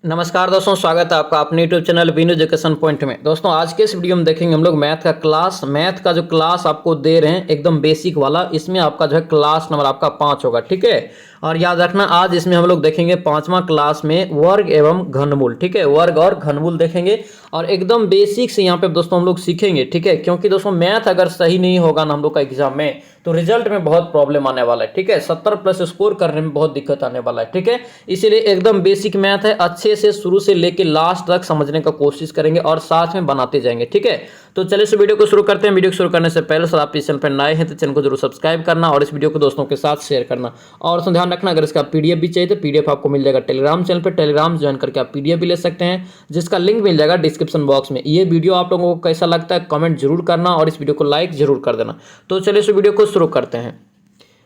नमस्कार दोस्तों, स्वागत है आपका अपने YouTube channel win education point में। दोस्तों आज के इस वीडियो में देखेंगे हम लोग मैथ का जो क्लास आपको दे रहे हैं एकदम बेसिक वाला। इसमें आपका जो है क्लास नंबर आपका 5 होगा, ठीक है। और याद रखना आज इसमें हम लोग देखेंगे 5वां क्लास में वर्ग एवं घनमूल, ठीक है। वर्ग और घनमूल देखेंगे और एकदम बेसिक से यहाँ पे दोस्तों हम लोग सीखेंगे, ठीक है। क्योंकि दोस्तों मैथ अगर सही नहीं होगा ना हम लोग का एग्जाम में तो रिजल्ट में बहुत प्रॉब्लम आने वाला है, ठीक है। 70+ स्कोर करने में बहुत दिक्कत आने वाला है, ठीक है। इसीलिए एकदम बेसिक मैथ है, अच्छे से शुरू से लेके लास्ट तक समझने का कोशिश करेंगे और साथ में बनाते जाएंगे, ठीक है। तो चलिए इस वीडियो को शुरू करते हैं। वीडियो को शुरू करने से पहले सर आप इस चैनल पर नए हैं तो चैनल को जरूर सब्सक्राइब करना और इस वीडियो को दोस्तों के साथ शेयर करना। और उसमें ध्यान रखना, अगर इसका पीडीएफ भी चाहिए तो पीडीएफ आपको मिल जाएगा टेलीग्राम चैनल पर। टेलीग्राम ज्वाइन करके आप पीडीएफ भी ले सकते हैं, जिसका लिंक मिल जाएगा डिस्क्रिप्शन बॉक्स में। ये वीडियो आप लोगों को कैसा लगता है कमेंट जरूर करना और इस वीडियो को लाइक जरूर कर देना। तो चलिए इस वीडियो को शुरू करते हैं।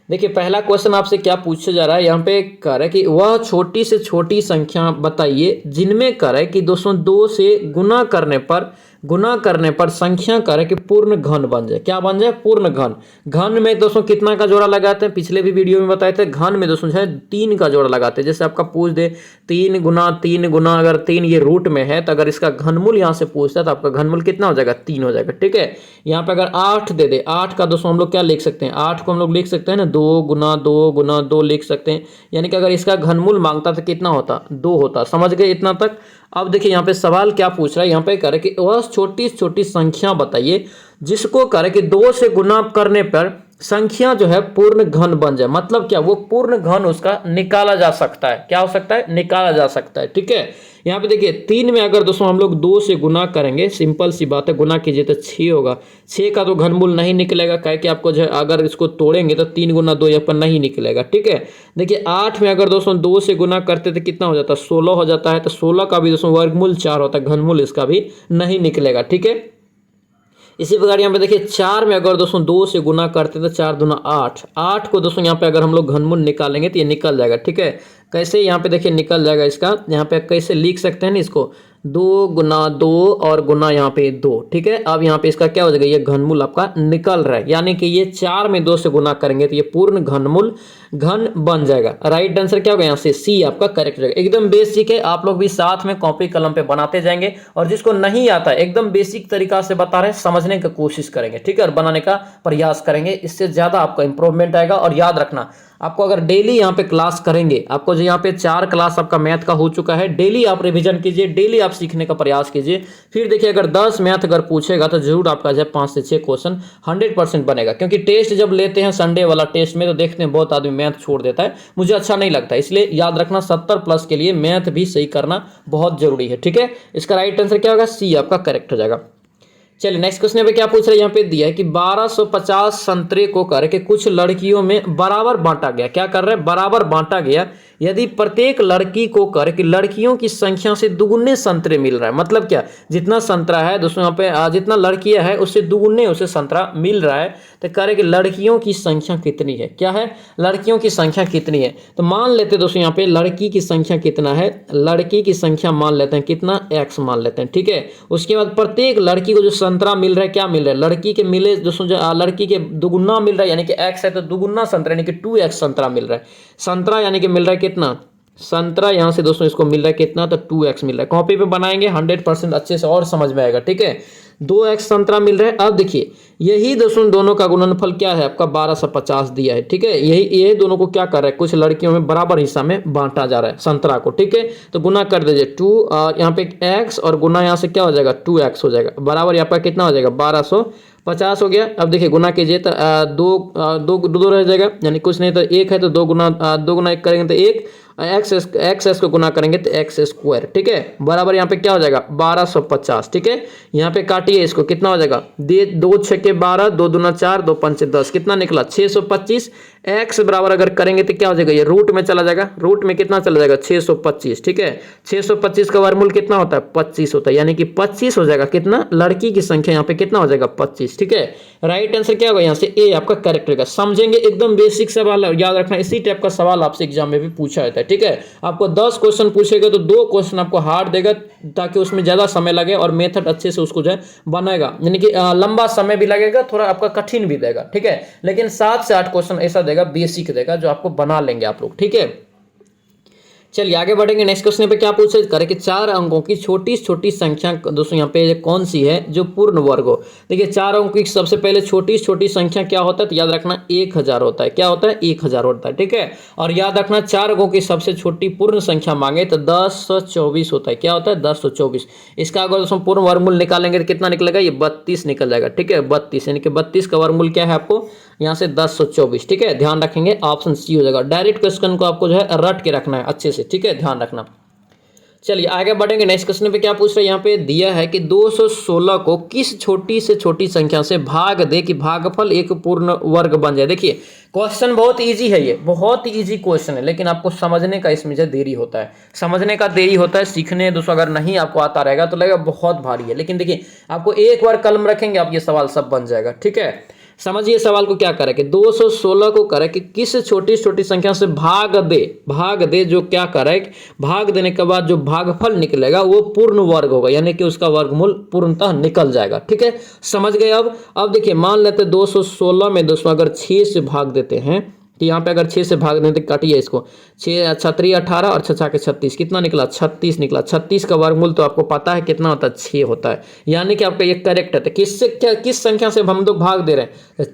देखिए पहला क्वेश्चन आपसे क्या पूछा जा रहा है, यहाँ पे कह रहा है कि वह छोटी से छोटी संख्या बताइए जिनमें कह रहा है कि 202 से गुना करने पर संख्या कह रहा है कि पूर्ण घन बन जाए। क्या बन जाए? पूर्ण घन। घन में दोस्तों कितना का जोड़ा लगाते हैं, पिछले भी वीडियो में बताए थे। घन में दोस्तों जो है 3 का जोड़ा लगाते हैं। जैसे आपका पूछ दे 3 गुना अगर 3 ये रूट में है तो अगर इसका घनमूल यहाँ से पूछता है तो आपका घनमूल कितना हो जाएगा? 3 हो जाएगा, ठीक है। यहाँ पे अगर 8 दे दे, 8 का दोस्तों हम लोग क्या लिख सकते हैं? 8 को हम लोग लिख सकते हैं ना 2 गुना 2 लिख सकते हैं। यानी कि अगर इसका घनमूल मांगता तो कितना होता? 2 होता। समझ गए इतना तक? अब देखिए यहाँ पे सवाल क्या पूछ रहा है, यहाँ पे कह रहा है कि वह छोटी छोटी संख्या बताइए जिसको कह रहा है कि 2 से गुना करने पर संख्या जो है पूर्ण घन बन जाए। मतलब क्या? वो पूर्ण घन उसका निकाला जा सकता है। क्या हो सकता है? निकाला जा सकता है, ठीक है। यहाँ पे देखिए 3 में अगर दोस्तों हम लोग 2 से गुना करेंगे, सिंपल सी बात है, गुना कीजिए तो 6 होगा। 6 का तो घनमूल नहीं निकलेगा, क्या कि आपको जो है अगर इसको तोड़ेंगे तो 3 गुना 2 यहाँ पर नहीं निकलेगा, ठीक है। देखिए 8 में अगर दोस्तों 2 से गुना करते तो कितना हो जाता है? 16 हो जाता है। तो 16 का भी दोस्तों वर्गमूल 4 होता है, घनमूल इसका भी नहीं निकलेगा, ठीक है। इसी प्रकार यहाँ पे देखिए 4 में अगर दोस्तों 2 से गुना करते तो 4 दूना 8। 8 को दोस्तों यहाँ पे अगर हम लोग घनमूल निकालेंगे तो ये निकल जाएगा, ठीक है। कैसे? यहाँ पे देखिए निकल जाएगा इसका। यहाँ पे कैसे लिख सकते हैं ना इसको? 2 गुना 2 और गुना यहाँ पे 2, ठीक है। अब यहाँ पे इसका क्या हो जाएगा? ये घनमूल आपका निकल रहा है, यानी कि ये 4 में 2 से गुना करेंगे तो ये पूर्ण घनमूल घन बन जाएगा। राइट आंसर क्या होगा? यहाँ से सी आपका करेक्ट हो जाएगा। एकदम बेसिक है, आप लोग भी साथ में कॉपी कलम पे बनाते जाएंगे और जिसको नहीं आता है एकदम बेसिक तरीका से बता रहे हैं, समझने की कोशिश करेंगे, ठीक है, और बनाने का प्रयास करेंगे। इससे ज्यादा आपका इंप्रूवमेंट आएगा। और याद रखना, आपको अगर डेली यहाँ पे क्लास करेंगे, आपको जो यहाँ पे 4 क्लास आपका मैथ का हो चुका है, डेली आप रिवीजन कीजिए, डेली आप सीखने का प्रयास कीजिए। फिर देखिए अगर 10 मैथ अगर पूछेगा तो जरूर आपका जो 5 से 6 क्वेश्चन 100% बनेगा। क्योंकि टेस्ट जब लेते हैं संडे वाला टेस्ट में तो देखते हैं बहुत आदमी मैथ छोड़ देता है, मुझे अच्छा नहीं लगता। इसलिए याद रखना 70+ के लिए मैथ भी सही करना बहुत जरूरी है, ठीक है। इसका राइट आंसर क्या होगा? सी आपका करेक्ट हो जाएगा। चलिए नेक्स्ट क्वेश्चन पे क्या पूछ रहे हैं, यहाँ पे दिया है कि 1250 संतरे को करके कुछ लड़कियों में बराबर बांटा गया। क्या कर रहे हैं? बराबर बांटा गया। यदि प्रत्येक लड़की को करके लड़कियों की संख्या से दुगुने संतरे मिल रहा है। मतलब क्या? जितना संतरा है दोस्तों यहाँ पे जितना लड़कियां है उससे दुगुने उसे संतरा मिल रहा है। तो कह रहे कि लड़कियों की संख्या कितनी है? क्या है? लड़कियों की संख्या कितनी है? तो मान लेते हैं दोस्तों यहाँ पे लड़की की संख्या कितना है? लड़की की संख्या मान लेते हैं कितना? x मान लेते हैं, ठीक है। उसके बाद प्रत्येक लड़की को जो संतरा मिल रहा है, क्या मिल रहा है? लड़की के मिले दोस्तों जो लड़की के दुगुना मिल रहा है, यानी कि x है तो दुगुना संतरा यानी कि 2x संतरा मिल रहा है। संतरा यानी कि मिल रहा है कितना? संतरा यहाँ से दोस्तों इसको मिल रहा है कितना? तो 2x मिल रहा है। कॉपी पे बनाएंगे 100% अच्छे से और समझ में आएगा, ठीक है। 2x संतरा मिल रहा है। अब देखिए यही दोस्तों दोनों का गुणनफल क्या है? आपका 1250 दिया है, ठीक है। यही दोनों को क्या कर रहा है? कुछ लड़कियों में बराबर हिस्सा में बांटा जा रहा है संतरा को, ठीक है। तो गुना कर दीजिए 2 यहाँ पे x और गुना यहाँ से क्या हो जाएगा? 2x हो जाएगा। बराबर यहाँ पर कितना हो जाएगा? 1250 हो गया। अब देखिए गुना कीजिए तो दो रह जाएगा, यानी कुछ नहीं तो 1 है तो 2 गुना 1 करेंगे तो 1, एक्स को गुना करेंगे तो एक्स स्क्वायर, ठीक है। बराबर यहाँ पे क्या हो जाएगा? 1250, ठीक है। यहाँ पे काटिए इसको, कितना हो जाएगा? 2 6 12, 2 दूना 4, 2 5 10, कितना निकला? 625। एक्स बराबर अगर करेंगे तो क्या हो जाएगा? ये रूट में चला जाएगा। रूट में कितना चला जाएगा? 625, ठीक है। 625 का वर्गमूल कितना होता है? 25 होता है, यानी कि 25 हो जाएगा। कितना? लड़की की संख्या यहाँ पे कितना हो जाएगा? 25, ठीक है। राइट आंसर क्या होगा? यहाँ से ए आपका करेक्ट होगा। समझेंगे, एकदम बेसिक सवाल है, याद रखना इसी टाइप का सवाल आपसे एग्जाम में भी पूछा जाता है, ठीक है। आपको 10 क्वेश्चन पूछेगा तो 2 क्वेश्चन आपको हार्ड देगा ताकि उसमें ज्यादा समय लगे और मेथड अच्छे से उसको जो है बनाएगा, यानी कि लंबा समय भी लगेगा, थोड़ा आपका कठिन भी देगा, ठीक है। लेकिन 7 से 8 क्वेश्चन ऐसा देगा, बेसिक देगा, जो आपको बना लेंगे आप लोग, ठीक है। चलिए आगे बढ़ेंगे। नेक्स्ट क्वेश्चन पे क्या पूछे करे कि 4 अंकों की छोटी छोटी संख्या दोस्तों यहाँ पे कौन सी है जो पूर्ण वर्ग हो। देखिए 4 अंकों की सबसे पहले छोटी छोटी संख्या क्या होता है, तो याद रखना 1000 होता है। क्या होता है, 1000 होता है, ठीक है। और याद रखना 4 अंकों की सबसे छोटी पूर्ण संख्या मांगे तो 1024 होता है। क्या होता है, 1024। इसका अगर दोस्तों पूर्ण वर्गमूल निकालेंगे तो कितना निकलेगा, ये 32 निकल जाएगा, ठीक है। 32 यानी कि 32 का वर्गमूल क्या है आपको यहाँ से 1024, ठीक है। ध्यान रखेंगे ऑप्शन सी हो जाएगा। डायरेक्ट क्वेश्चन को आपको जो है रट के रखना है अच्छे से, ठीक है, ध्यान रखना। चलिए आगे बढ़ेंगे। नेक्स्ट क्वेश्चन पे क्या पूछ रहे हैं, यहाँ पे दिया है कि 216 को किस छोटी से छोटी संख्या से भाग दे कि भागफल एक पूर्ण वर्ग बन जाए। देखिए क्वेश्चन बहुत इजी है, ये बहुत इजी क्वेश्चन है, लेकिन आपको समझने का इसमें जो देरी होता है, समझने का देरी होता है। सीखने दोस्तों अगर नहीं आपको आता रहेगा तो लगेगा बहुत भारी है, लेकिन देखिए आपको एक बार कलम रखेंगे आप ये सवाल सब बन जाएगा, ठीक है। समझिए सवाल को क्या करे कि 216 को करे कि किस छोटी छोटी संख्या से भाग दे जो क्या करे, भाग देने के बाद जो भागफल निकलेगा वो पूर्ण वर्ग होगा, यानी कि उसका वर्गमूल पूर्णतः निकल जाएगा, ठीक है। समझ गए। अब देखिए मान लेते 216 में दोस्तों अगर 6 से भाग देते हैं तो यहाँ पे अगर 6 से भाग देते, काटिए इसको, 6 छत्री 18 और 6 के 36, कितना निकला, 36 निकला। 36 का वर्गमूल तो आपको पता है कितना होता है, 6 होता है, यानी कि आपका ये करेक्ट है। तो किससे क्या, किस संख्या से हम लोग भाग दे रहे हैं,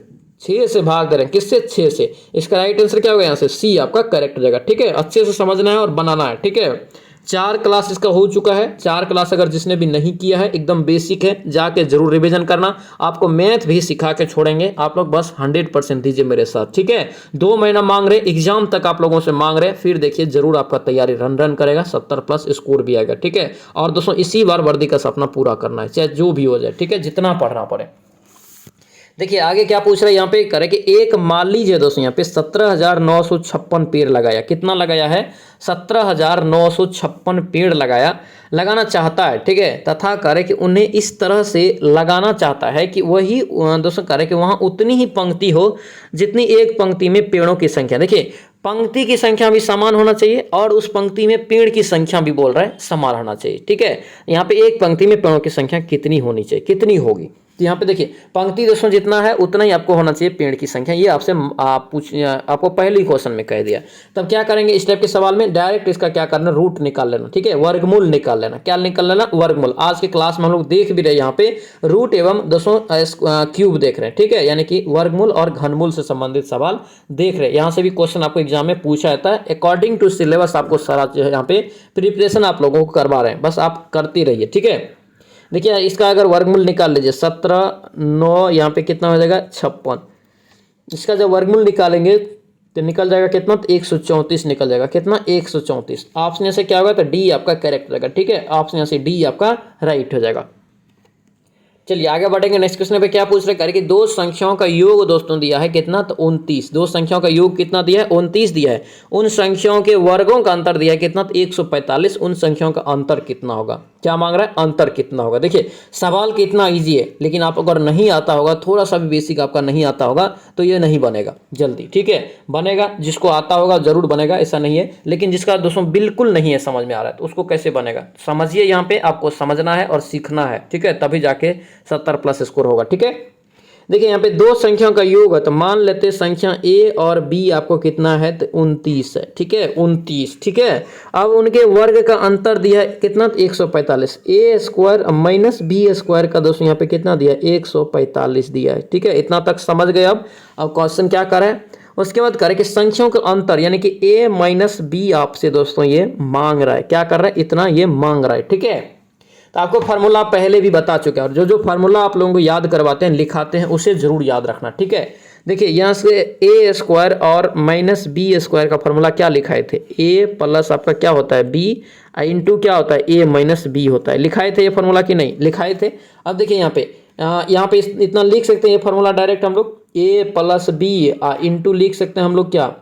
6 से भाग दे रहे हैं, किससे, 6 से। इसका राइट आंसर क्या होगा, यहाँ से सी आपका करेक्ट हो जाएगा, ठीक है। अच्छे से समझना है और बनाना है, ठीक है। 4 क्लास इसका हो चुका है। 4 क्लास अगर जिसने भी नहीं किया है, एकदम बेसिक है, जाके जरूर रिवीजन करना। आपको मैथ भी सिखा के छोड़ेंगे आप लोग, बस 100% दीजिए मेरे साथ, ठीक है। 2 महीना मांग रहे, एग्जाम तक आप लोगों से मांग रहे, फिर देखिए जरूर आपका तैयारी रन करेगा, 70+ स्कोर भी आएगा, ठीक है। और दोस्तों इसी बार वर्दी का सपना पूरा करना है, चाहे जो भी हो जाए, ठीक है, जितना पढ़ना पड़े। देखिए आगे क्या पूछ रहा है यहाँ पे करे कि एक मान लीजिए दोस्तों यहाँ पे 17,956 पेड़ लगाया। कितना लगाया है, 17,956 पेड़ लगाना चाहता है, ठीक है। तथा करे कि उन्हें इस तरह से लगाना चाहता है कि वही दोस्तों करे कि वहाँ उतनी ही पंक्ति हो जितनी एक पंक्ति में पेड़ों की संख्या। देखिए पंक्ति की संख्या भी समान होना चाहिए और उस पंक्ति में पेड़ की संख्या भी बोल रहा है समान होना चाहिए, ठीक है। यहाँ पे एक पंक्ति में पेड़ों की संख्या कितनी होनी चाहिए, कितनी होगी, तो यहाँ पे देखिए पंक्ति दोस्तों जितना है उतना ही आपको होना चाहिए पेड़ की संख्या। ये आपसे आपको पहले ही क्वेश्चन में कह दिया। तब क्या करेंगे, इस टाइप के सवाल में डायरेक्ट इसका क्या करना, रूट निकाल लेना, ठीक है, वर्गमूल निकाल लेना। क्या निकाल लेना, वर्गमूल। आज के क्लास में हम लोग देख भी रहे यहाँ पे रूट एवं दोस्तों क्यूब देख रहे हैं, ठीक है, यानी कि वर्गमूल और घनमूल से संबंधित सवाल देख रहे हैं। यहाँ से भी क्वेश्चन आपको एग्जाम में पूछा जाता है। अकॉर्डिंग टू सिलेबस आपको सारा जो है यहाँ पे प्रिपरेशन आप लोगों को करवा रहे हैं, बस आप करते रहिए, ठीक है। देखिए इसका अगर वर्गमूल निकाल लीजिए, 17,9 यहाँ पे कितना हो जाएगा, 56। इसका जब वर्गमूल निकालेंगे तो निकल जाएगा कितना, तो 134 निकल जाएगा। कितना, 134। ऑप्शन से क्या होगा, तो डी आपका करेक्ट रहेगा, ठीक है। ऑप्शन से डी आपका राइट हो जाएगा। चलिए आगे बढ़ेंगे। नेक्स्ट क्वेश्चन पे क्या पूछ रहे हैं कि दो संख्याओं का योग दोस्तों दिया है कितना, तो 29। दो संख्याओं का योग कितना दिया है, 29 दिया है। उन संख्याओं के वर्गों का अंतर दिया है कितना, तो 145। उन संख्याओं का अंतर कितना होगा, क्या मांग रहा है, अंतर कितना होगा। देखिए सवाल कितना इजी है, लेकिन आप अगर नहीं आता होगा, थोड़ा सा भी बेसिक आपका नहीं आता होगा तो ये नहीं बनेगा जल्दी, ठीक है। बनेगा जिसको आता होगा जरूर बनेगा, ऐसा नहीं है, लेकिन जिसका दोस्तों बिल्कुल नहीं है समझ में आ रहा है तो उसको कैसे बनेगा। समझिए, यहाँ पे आपको समझना है और सीखना है, ठीक है, तभी जाके 70+ स्कोर होगा, ठीक है। देखिए यहाँ पे दो संख्याओं का योग है, तो मान लेते हैं संख्या ए और बी आपको कितना है, तो 29 है, ठीक है, 29, ठीक है। अब उनके वर्ग का अंतर दिया है कितना, 145। ए स्क्वायर माइनस बी स्क्वायर का दोस्तों यहाँ पे कितना दिया है, 145 दिया है, ठीक है। इतना तक समझ गए। अब क्वेश्चन क्या करें, उसके बाद करें कि संख्याओं का अंतर यानी कि ए माइनस बी आपसे दोस्तों ये मांग रहा है, क्या कर रहा है, इतना ये मांग रहा है, ठीक है। तो आपको फार्मूला पहले भी बता चुके हैं, और जो फार्मूला आप लोगों को याद करवाते हैं, लिखाते हैं, उसे जरूर याद रखना, ठीक है। देखिए यहाँ से ए स्क्वायर और माइनस बी स्क्वायर का फार्मूला क्या लिखाए थे, ए प्लस आपका क्या होता है बी इंटू क्या होता है ए माइनस बी होता है। लिखाए थे ये फार्मूला कि नहीं, लिखाए थे। अब देखिए यहाँ पे इतना लिख सकते हैं ये फार्मूला डायरेक्ट हम लोग, ए प्लस बी इंटू लिख सकते हैं हम लोग, क्या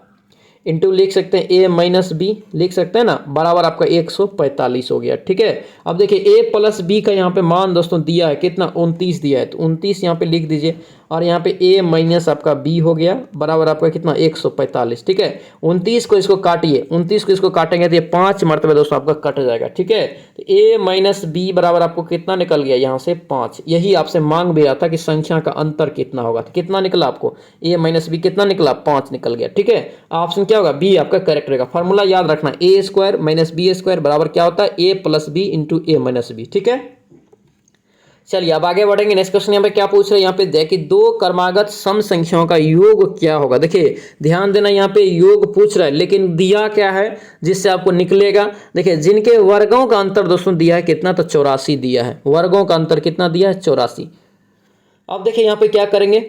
इंटू लिख सकते हैं ए माइनस बी लिख सकते हैं ना, बराबर आपका 145 हो गया, ठीक है। अब देखिए ए प्लस बी का यहाँ पे मान दोस्तों दिया है कितना, 29 दिया है, तो 29 यहाँ पे लिख दीजिए। और यहाँ पे a माइनस आपका b हो गया बराबर आपका कितना 145। ठीक है, 29 को इसको काटिए, 29 को इसको काटेंगे तो ये 5 मरतबे दोस्तों आपका कट जाएगा। ठीक है, तो a माइनस बी बराबर आपको कितना निकल गया यहाँ से 5। यही आपसे मांग भी रहा था कि संख्या का अंतर कितना होगा, तो कितना निकला आपको a माइनस बी कितना निकला 5 निकल गया। ठीक है, ऑप्शन क्या होगा बी आपका करेक्ट रहेगा। फॉर्मूला याद रखना a square minus b square बराबर क्या होता है a plus b into a minus b. ठीक है, चलिए अब आगे बढ़ेंगे। नेक्स्ट क्वेश्चन यहाँ पे क्या पूछ रहे हैं, यहाँ पे देखिए दो क्रमागत सम संख्याओं का योग क्या होगा। देखिए ध्यान देना, यहाँ पे योग पूछ रहा है लेकिन दिया क्या है जिससे आपको निकलेगा। देखिए जिनके वर्गों का अंतर दोस्तों दिया है कितना, तो 84 दिया है। वर्गों का अंतर कितना दिया है 84। अब देखिए यहाँ पे क्या करेंगे,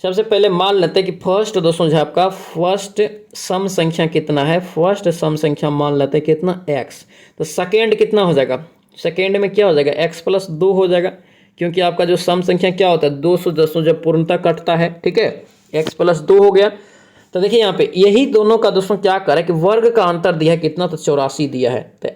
सबसे पहले मान लेते हैं कि फर्स्ट दोस्तों जो आपका फर्स्ट सम संख्या कितना है, फर्स्ट सम संख्या मान लेते हैं कितना x, तो सेकेंड कितना हो जाएगा, सेकेंड में क्या हो जाएगा x प्लस 2 हो जाएगा, क्योंकि आपका जो सम संख्या क्या होता है 200 10 जब पूर्णता कटता है। ठीक है, x प्लस 2 हो गया। तो देखिए यहाँ पे यही दोनों का दोस्तों क्या करे कि वर्ग का अंतर दिया है कितना, तो 84 दिया है। तो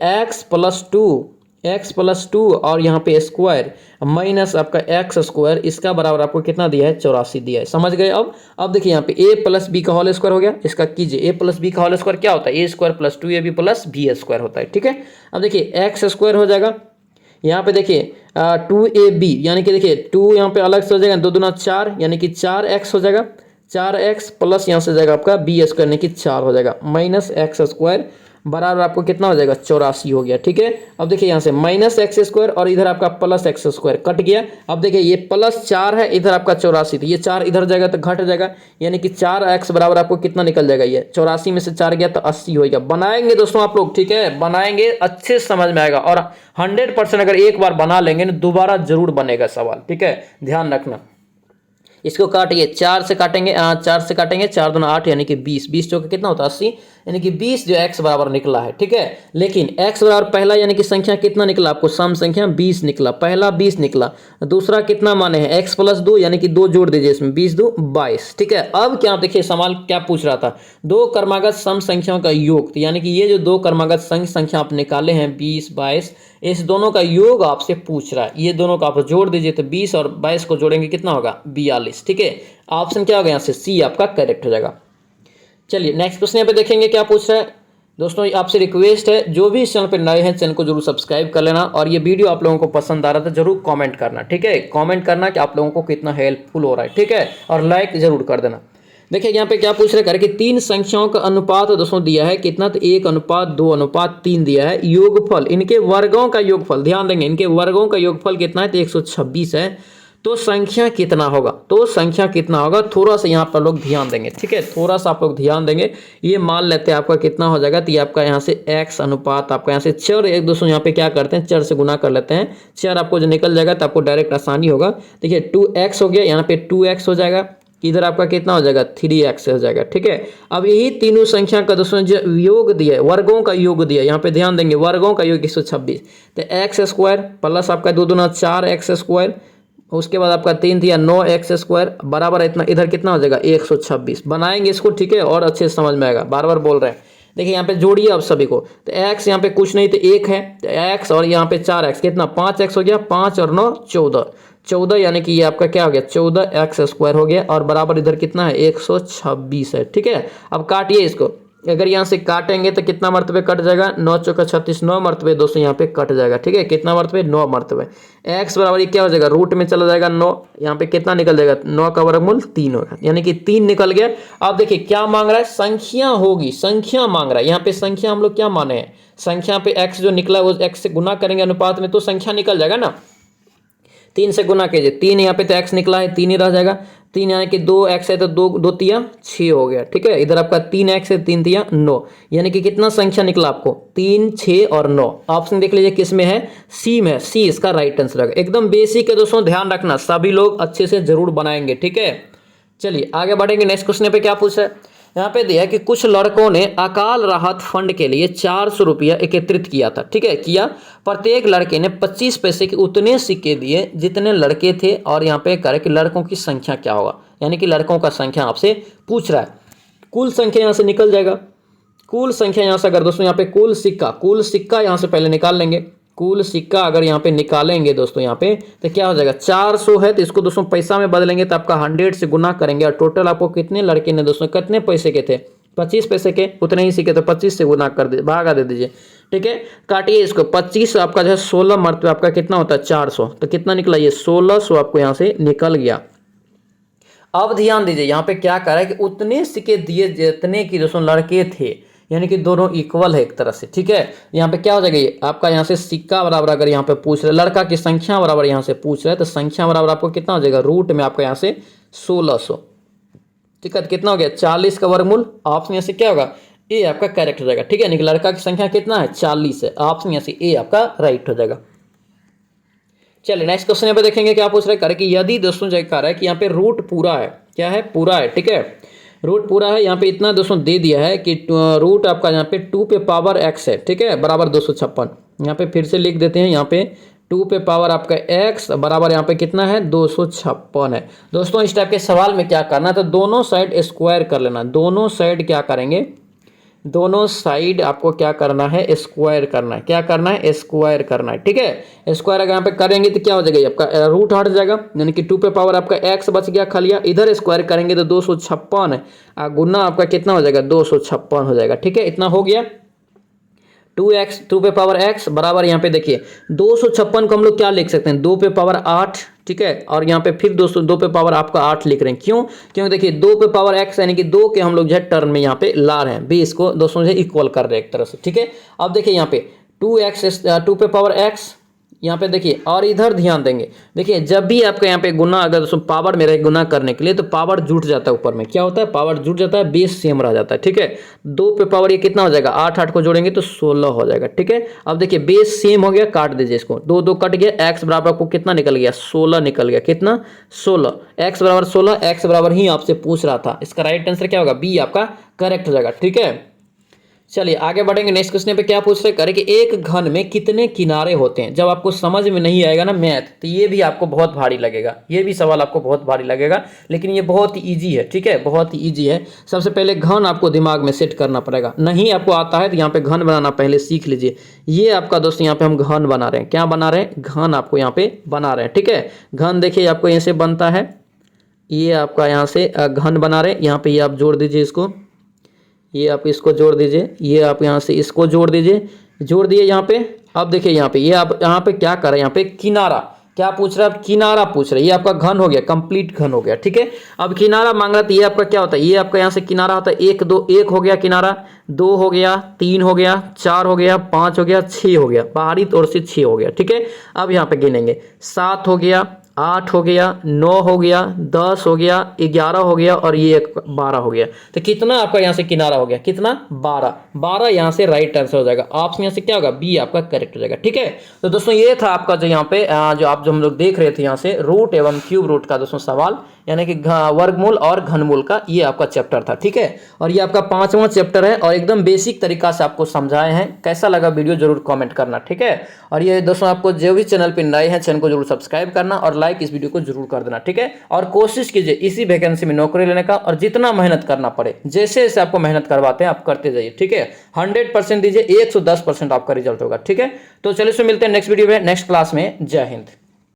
x प्लस 2 और यहाँ पे स्क्वायर माइनस आपका एक्स स्क्वायर, इसका बराबर आपको कितना दिया है 84 दिया है। समझ गए। अब देखिए यहाँ पे a प्लस बी का होल स्क्वायर हो गया, इसका कीजिए a प्लस बी का होल स्क्वायर क्या होता है a square plus 2ab plus b square होता है। ठीक है, अब देखिए एक्स स्क्वायर हो जाएगा, यहाँ पे देखिए 2ab यानी कि देखिए 2 यहाँ पे अलग से हो जाएगा, 2 दूना 4 यानी कि 4x हो जाएगा, 4x प्लस यहाँ से जाएगा आपका बी स्क्वायर यानी कि 4 हो जाएगा, माइनस एक्स स्क्वायर बराबर आपको कितना हो जाएगा 84 हो गया। ठीक है, अब देखिए यहाँ से माइनस एक्स स्क्वायर और इधर आपका प्लस एक्स स्क्वायर कट गया। अब देखिए ये प्लस 4 है, इधर आपका 84, तो ये 4 इधर जाएगा तो घट जाएगा, यानी कि 4x बराबर आपको कितना निकल जाएगा, ये 84 में से 4 गया तो 80 होगा। बनाएंगे दोस्तों आप लोग, ठीक है, बनाएंगे, अच्छे से समझ में आएगा और 100% अगर एक बार बना लेंगे ना दोबारा जरूर बनेगा सवाल। ठीक है, ध्यान रखना। इसको काटिए, 4 से काटेंगे, 4 से काटेंगे, 4 दूना 8 यानी कि 20, 20 चौके कितना होता है 80, यानी कि 20 जो x बराबर निकला है। ठीक है, लेकिन x बराबर पहला यानी कि संख्या कितना निकला आपको, सम संख्या 20 निकला, पहला 20 निकला, दूसरा कितना माने हैं x प्लस 2 यानी कि 2 जोड़ दीजिए इसमें, 20 2 22। ठीक है, अब क्या देखिए सवाल क्या पूछ रहा था, दो क्रमागत सम संख्याओं का योग, तो यानी कि ये जो दो क्रमागत संख्या आप निकाले हैं 20 22, इस दोनों का योग आपसे पूछ रहा है। ये दोनों का आप जोड़ दीजिए तो 20 और 22 को जोड़ेंगे कितना होगा 42। ठीक है, ऑप्शन क्या होगा यहाँ से सी आपका करेक्ट हो जाएगा। चलिए नेक्स्ट क्वेश्चन यहाँ पे देखेंगे क्या पूछ रहा है। दोस्तों आपसे रिक्वेस्ट है, जो भी इस चैनल पे नए हैं चैनल को जरूर सब्सक्राइब कर लेना, और ये वीडियो आप लोगों को पसंद आ रहा था जरूर कमेंट करना। ठीक है, कमेंट करना कि आप लोगों को कितना हेल्पफुल हो रहा है। ठीक है, और लाइक जरूर कर देना। देखिए यहाँ पे क्या पूछ रहे हैं कि 3 संख्याओं का अनुपात दोस्तों दिया है कितना, तो 1:2:3 दिया है। योगफल, इनके वर्गों का योगफल, ध्यान देंगे इनके वर्गों का योगफल कितना है, तो 126 है। तो संख्या कितना होगा, तो संख्या कितना होगा, थोड़ा सा यहाँ पर लोग ध्यान देंगे। ठीक है, थोड़ा सा आप लोग ध्यान देंगे। ये मान लेते हैं आपका कितना हो जाएगा, तो ये आपका यहाँ से x अनुपात आपका यहाँ से चर, एक दोस्तों यहाँ पे क्या करते हैं चर से गुना कर लेते हैं, चर आपको जो निकल जाएगा तो आपको डायरेक्ट आसानी होगा। देखिए 2x हो गया, यहाँ पे 2x हो जाएगा, इधर आपका कितना हो जाएगा 3x हो जाएगा। ठीक है, अब यही तीनों संख्या का दोस्तों जो योग दिया है, वर्गों का योग दिया है, यहाँ पे ध्यान देंगे वर्गों का योग 126, तो x स्क्वायर प्लस आपका 2 दूना 4x स्क्वायर, उसके बाद आपका 3 दिया 9x स्क्वायर बराबर इतना, इधर कितना हो जाएगा 126। बनाएंगे इसको, ठीक है, और अच्छे से समझ में आएगा, बार बार बोल रहे हैं। देखिए यहाँ पे जोड़िए आप सभी को, तो x यहाँ पे कुछ नहीं तो 1 है, तो x और यहाँ पे 4x कितना 5x हो गया, 5 और 9 14 यानी कि ये आपका क्या हो गया 14x स्क्वायर हो गया, और बराबर इधर कितना है 126 है। ठीक है, अब काटिए इसको, अगर यहाँ से काटेंगे तो कितना मरतबे कट जाएगा, 9 चौका 36, 9 मरतबे दोस्तों यहाँ पे कट जाएगा। ठीक है, कितना मरतबे 9 मरतबे। x बराबर ये क्या हो जाएगा रूट में चला जाएगा 9, यहाँ पे कितना निकल जाएगा 9 का वर्गमूल 3 होगा, यानी कि 3 निकल गया। अब देखिए क्या मांग रहा है, संख्या होगी, संख्या मांग रहा है। यहाँ पे संख्या हम लोग क्या माने हैं, संख्या पे x जो निकला वो x से गुना करेंगे अनुपात में तो संख्या निकल जाएगा ना, 3 से गुना कीजिए, 3 यहाँ पे तो x निकला है 3 ही रह जाएगा, 3 यानी कि 2x है तो 2 तिया 6 हो गया। ठीक है, इधर आपका 3x है 3 तिया 9, यानी कि कितना संख्या निकला आपको 3 6 और 9। ऑप्शन देख लीजिए किस में है, सी में, सी इसका राइट आंसर है। एकदम बेसिक है दोस्तों, ध्यान रखना, सभी लोग अच्छे से जरूर बनाएंगे। ठीक है, चलिए आगे बढ़ेंगे। नेक्स्ट क्वेश्चन पे क्या पूछा है, यहाँ पे दिया है कि कुछ लड़कों ने अकाल राहत फंड के लिए 400 रुपया एकत्रित किया था। ठीक है, किया, प्रत्येक लड़के ने 25 पैसे के उतने सिक्के दिए जितने लड़के थे, और यहाँ पे करे कि लड़कों की संख्या क्या होगा, यानी कि लड़कों का संख्या आपसे पूछ रहा है। कुल संख्या यहाँ से निकल जाएगा, कुल संख्या यहाँ से अगर दोस्तों यहाँ पे कुल सिक्का यहाँ से पहले निकाल लेंगे, कुल सिक्का अगर यहाँ पे निकालेंगे दोस्तों यहाँ पे तो क्या हो जाएगा 400 है, तो इसको दोस्तों पैसा में बदलेंगे तो आपका 100 से गुना करेंगे और टोटल आपको कितने लड़के ने दोस्तों कितने पैसे के थे 25 पैसे के, उतने ही सिक्के तो 25 से गुना कर दे भागा दे दीजिए। ठीक है, काटिए इसको 25 आपका जो है 16 मरतबे आपका कितना होता है 400, तो कितना निकला ये 1600 आपको यहाँ से निकल गया। अब ध्यान दीजिए यहाँ पे क्या कर रहा है कि उतने सिक्के दिए जितने की दोस्तों लड़के थे, यानी कि दोनों इक्वल है एक तरह से। ठीक है, यहाँ पे क्या हो जाएगा ये आपका यहाँ से सिक्का बराबर अगर यहाँ पे पूछ रहे लड़का की संख्या बराबर यहाँ से पूछ रहे हैं तो संख्या बराबर आपको कितना हो जाएगा रूट में आपका यहाँ से 1600। ठीक है, कितना हो गया 40 का वर्गमूल, ऑप्शन यहाँ से क्या होगा ए आपका करेक्ट हो जाएगा। ठीक है, लड़का की संख्या कितना है 40 है, ऑप्शन यहाँ से ए आपका राइट हो जाएगा। चलिए नेक्स्ट क्वेश्चन यहाँ पे देखेंगे क्या पूछ रहे हैं कि यदि दोस्तों जो कह रहा है कि यहाँ पे रूट पूरा है, क्या है पूरा है। ठीक है, रूट पूरा है, यहाँ पे इतना दोस्तों दे दिया है कि रूट आपका यहाँ पे 2 पे पावर x है। ठीक है, बराबर 256। यहाँ पे फिर से लिख देते हैं, यहाँ पे 2 पे पावर आपका x बराबर यहाँ पे कितना है 256 है। दोस्तों इस टाइप के सवाल में क्या करना है तो दोनों साइड स्क्वायर कर लेना, दोनों साइड क्या करेंगे, दोनों साइड आपको क्या करना है स्क्वायर करना है, क्या करना है स्क्वायर करना है। ठीक है, स्क्वायर अगर यहाँ पे करेंगे तो क्या हो जाएगा आपका रूट हट जाएगा, यानी कि 2 पे पावर आपका x बच गया खाली, इधर स्क्वायर करेंगे तो 256 है, गुना आपका कितना हो जाएगा 256 हो जाएगा। ठीक है, इतना हो गया 2x 2 पे पावर x बराबर यहाँ पे देखिए 256 को हम लोग क्या लिख सकते हैं 2 पे पावर 8। ठीक है, और यहाँ पे फिर दोस्तों 2 पे पावर आपका 8 लिख रहे हैं, क्यों, क्योंकि देखिए 2 पे पावर x यानी कि 2 के हम लोग जो है टर्म में यहाँ पे ला रहे हैं, 20 को दोस्तों से इक्वल कर रहे हैं एक तरह से। ठीक है, अब देखिए यहाँ पे 2 पे पावर x यहाँ पे देखिए, और इधर ध्यान देंगे, देखिए जब भी आपका यहाँ पे गुना अगर दोस्तों पावर में रहे गुना करने के लिए तो पावर जुट जाता है, ऊपर में क्या होता है पावर जुट जाता है, बेस सेम रह जाता है। ठीक है, 2 पे पावर ये कितना हो जाएगा 8 8 को जोड़ेंगे तो 16 हो जाएगा। ठीक है, अब देखिए बेस सेम हो गया, काट दीजिए इसको, 2 2 कट गया, x बराबर आपको कितना निकल गया 16 निकल गया, कितना 16, x बराबर 16, x बराबर ही आपसे पूछ रहा था, इसका राइट आंसर क्या होगा बी आपका करेक्ट हो जाएगा। ठीक है, चलिए आगे बढ़ेंगे। नेक्स्ट क्वेश्चन पे क्या पूछ रहे हैं कि एक घन में कितने किनारे होते हैं। जब आपको समझ में नहीं आएगा ना मैथ तो ये भी आपको बहुत भारी लगेगा, ये भी सवाल आपको बहुत भारी लगेगा, लेकिन ये बहुत ही ईजी है। ठीक है, बहुत ही ईजी है। सबसे पहले घन आपको दिमाग में सेट करना पड़ेगा, नहीं आपको आता है तो यहाँ पे घन बनाना पहले सीख लीजिए। ये आपका दोस्तों यहाँ पे हम घन बना रहे हैं, क्या बना रहे हैं घन आपको यहाँ पे बना रहे हैं। ठीक है, घन देखिए आपको यहाँ से बनता है, ये आपका यहाँ से घन बना रहे हैं, यहाँ पे ये आप जोड़ दीजिए इसको, ये आप इसको जोड़ दीजिए, ये आप यहाँ से इसको जोड़ दीजिए, जोड़ दिए यहाँ पे। अब देखिए यहाँ पे ये आप यहाँ पे क्या कर रहे हैं, यहाँ पे किनारा क्या पूछ रहा है, अब किनारा पूछ रहे हैं, ये आपका घन हो गया, कंप्लीट घन हो गया। ठीक है, अब किनारा मांग रहा था, ये आपका क्या होता है, ये आपका यहाँ से किनारा होता है 1 2, 1 हो गया किनारा, 2 हो गया, 3 हो गया, 4 हो गया, 5 हो गया, 6 हो गया, बाहरी तौर से 6 हो गया। ठीक है, अब यहाँ पे गिनेंगे 7 हो गया, 8 हो गया, 9 हो गया, 10 हो गया, 11 हो गया और ये 12 हो गया। तो कितना आपका यहाँ से किनारा हो गया, कितना 12, 12 यहाँ से राइट आंसर हो जाएगा, ऑप्शन यहाँ से क्या होगा बी आपका करेक्ट हो जाएगा। ठीक है, तो दोस्तों ये था आपका जो यहाँ पे जो हम लोग देख रहे थे यहाँ से रूट एवं क्यूब रूट का दोस्तों सवाल, यानी कि वर्गमूल और घनमूल का ये आपका चैप्टर था। ठीक है, और ये आपका 5वां चैप्टर है और एकदम बेसिक तरीका से आपको समझाए हैं। कैसा लगा वीडियो जरूर कमेंट करना। ठीक है, और ये दोस्तों आपको जो भी चैनल पे नए हैं चैनल को जरूर सब्सक्राइब करना और लाइक इस वीडियो को जरूर कर देना। ठीक है, और कोशिश कीजिए इसी वैकेंसी में नौकरी लेने का, और जितना मेहनत करना पड़े जैसे जैसे आपको मेहनत करवाते हैं आप करते जाइए। ठीक है, 100% दीजिए, 110% आपका रिजल्ट होगा। ठीक है, तो चलिए मिलते हैं नेक्स्ट वीडियो में नेक्स्ट क्लास में। जय हिंद।